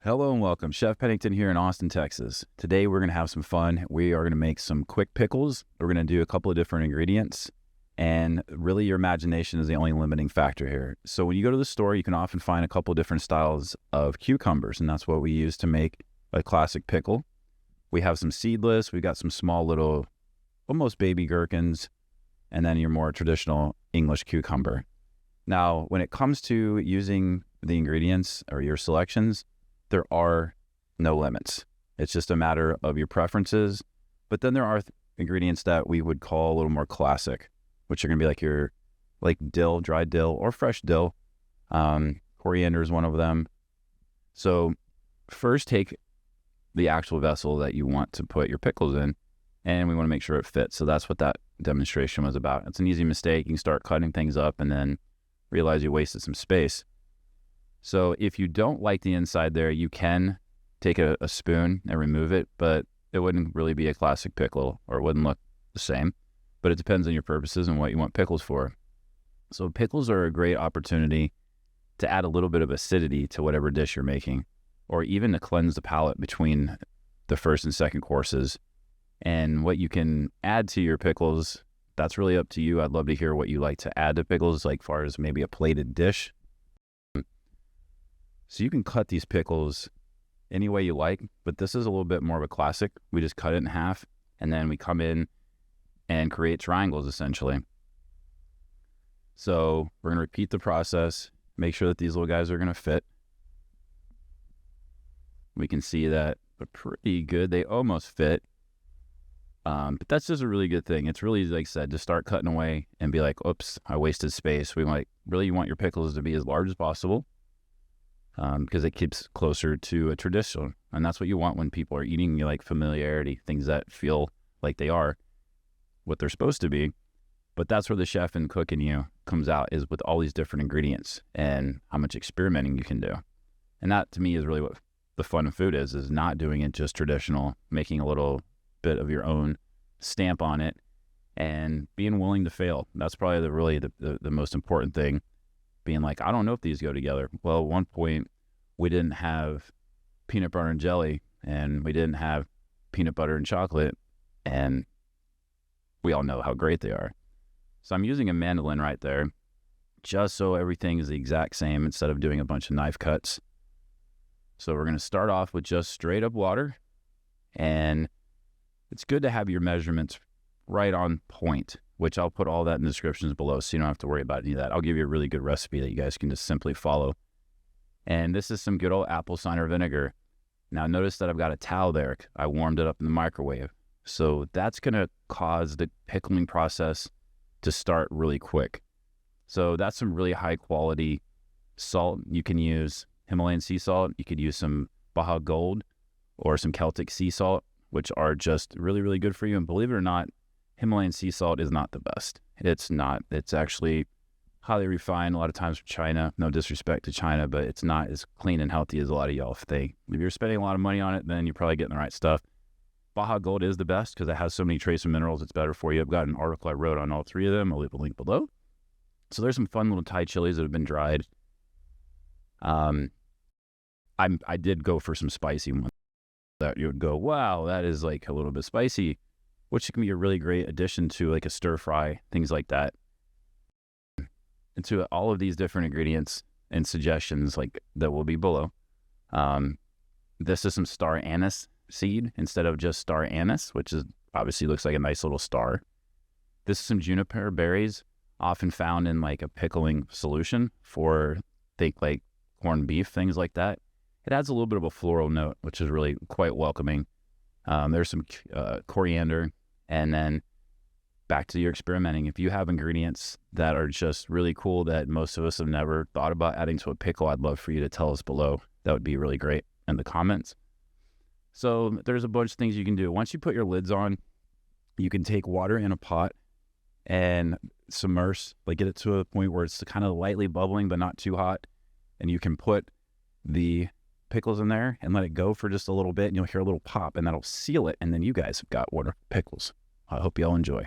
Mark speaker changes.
Speaker 1: Hello and welcome. Chef Pennington here in Austin, Texas. Today we're going to have some fun. We are going to make some quick pickles. We're going to do a couple of different ingredients, and really your imagination is the only limiting factor here. So when you go to the store, you can often find a couple of different styles of cucumbers, and that's what we use to make a classic pickle. We have some seedless, we've got some small little, almost baby gherkins, and then your more traditional English cucumber. Now, when it comes to using the ingredients or your selections, there are no limits. It's just a matter of your preferences. But then there are ingredients that we would call a little more classic, which are going to be like your dill, dried dill, or fresh dill. Coriander is one of them. So first take the actual vessel that you want to put your pickles in, and we want to make sure it fits. So that's what that demonstration was about. It's an easy mistake. You can start cutting things up and then realize you wasted some space. So if you don't like the inside there, you can take a spoon and remove it, but it wouldn't really be a classic pickle, or it wouldn't look the same. But it depends on your purposes and what you want pickles for. So pickles are a great opportunity to add a little bit of acidity to whatever dish you're making, or even to cleanse the palate between the first and second courses. And what you can add to your pickles, that's really up to you. I'd love to hear what you like to add to pickles, like far as maybe a plated dish. So you can cut these pickles any way you like, but this is a little bit more of a classic. We just cut it in half, and then we come in and create triangles, essentially. So we're going to repeat the process, make sure that these little guys are going to fit. We can see that they're pretty good. They almost fit. But that's just a really good thing. It's really, like I said, to start cutting away and be like, oops, I wasted space. You want your pickles to be as large as possible. Because it keeps closer to a traditional. And that's what you want when people are eating. You like familiarity, things that feel like they are what they're supposed to be. But that's where the chef and cook in you comes out, is with all these different ingredients and how much experimenting you can do. And that, to me, is really what the fun of food is not doing it just traditional, making a little bit of your own stamp on it and being willing to fail. That's probably the most important thing. Being like, I don't know if these go together. Well, at one point, we didn't have peanut butter and jelly, and we didn't have peanut butter and chocolate, and we all know how great they are. So I'm using a mandolin right there, just so everything is the exact same instead of doing a bunch of knife cuts. So we're going to start off with just straight up water, and it's good to have your measurements right on point, which I'll put all that in the descriptions below, so you don't have to worry about any of that. I'll give you a really good recipe that you guys can just simply follow. And this is some good old apple cider vinegar. Now notice that I've got a towel there. I warmed it up in the microwave. So that's going to cause the pickling process to start really quick. So that's some really high quality salt. You can use Himalayan sea salt. You could use some Baja Gold or some Celtic sea salt, which are just really, really good for you. And believe it or not, Himalayan sea salt is not the best. It's not. It's actually highly refined a lot of times from China. No disrespect to China, but it's not as clean and healthy as a lot of y'all think. If you're spending a lot of money on it, then you're probably getting the right stuff. Baja Gold is the best because it has so many trace minerals. It's better for you. I've got an article I wrote on all three of them. I'll leave a link below. So there's some fun little Thai chilies that have been dried. I did go for some spicy ones that you would go, wow, that is like a little bit spicy, which can be a really great addition to like a stir fry, things like that. And to all of these different ingredients and suggestions like that will be below. This is some star anise seed instead of just star anise, which is obviously looks like a nice little star. This is some juniper berries, often found in like a pickling solution for, think like corned beef, things like that. It adds a little bit of a floral note, which is really quite welcoming. There's some coriander, and then back to your experimenting. If you have ingredients that are just really cool that most of us have never thought about adding to a pickle, I'd love for you to tell us below. That would be really great in the comments. So there's a bunch of things you can do. Once you put your lids on, you can take water in a pot and submerge, like get it to a point where it's kind of lightly bubbling but not too hot. And you can put the pickles in there and let it go for just a little bit, and you'll hear a little pop, and that'll seal it. And then you guys have got water pickles. I hope you all enjoy.